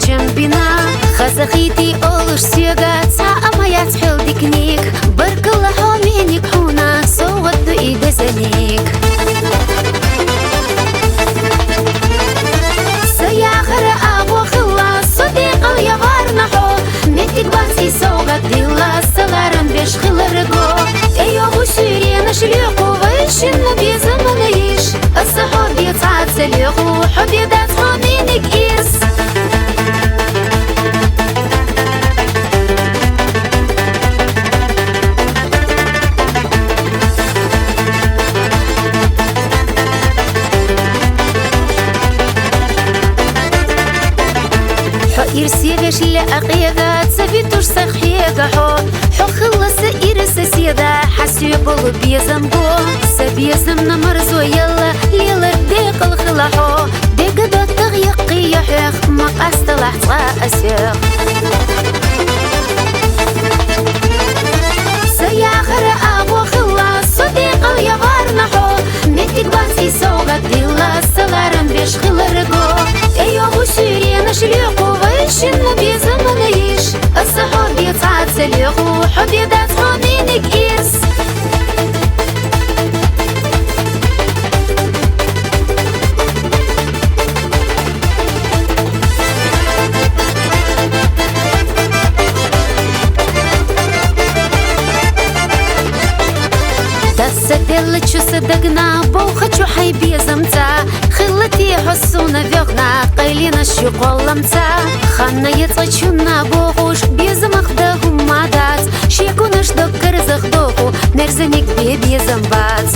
بنا خزخيتي أولش سيغات ساعة يا تحل ديكنيك برك الله منك حونا صوت إيد زنيك سياخر أبو خلاص صديق اليغار نحو متك بانسي سوغت ديلا سلارن بيش خلرقو ايوه سيرين شليقو ويشن بيزمنيش الصحاب يتعاد سليقو حبي دات منك إيس إرسي بيش لأقيقات سفيتوش سخيقا حو خلص إرس سيدا حسي بلو بيزمبو سبيزم نمرزو يلا ليلر ديق الخلاحو ديق دو تغيقي يحيخ مقاس طلعت أسيق سياخر أبو خلاص صديق اليغار نحو متك بانسي سوغت ديلا سلارن بيش خلرقو ايوه سيرين شليقو ويشن بيزمنيش الصحاب يتعاد سليقو حبي دات منك إيس سدل شو صدقنا بوخة حي بيزمتا خلتي حسونا فيغنا قيلنا شو قولمتا خانا يتغشونا بوخوش بيزم اخدهم مادات شيكونش دكر زخدوخو نرزنك بيزم بات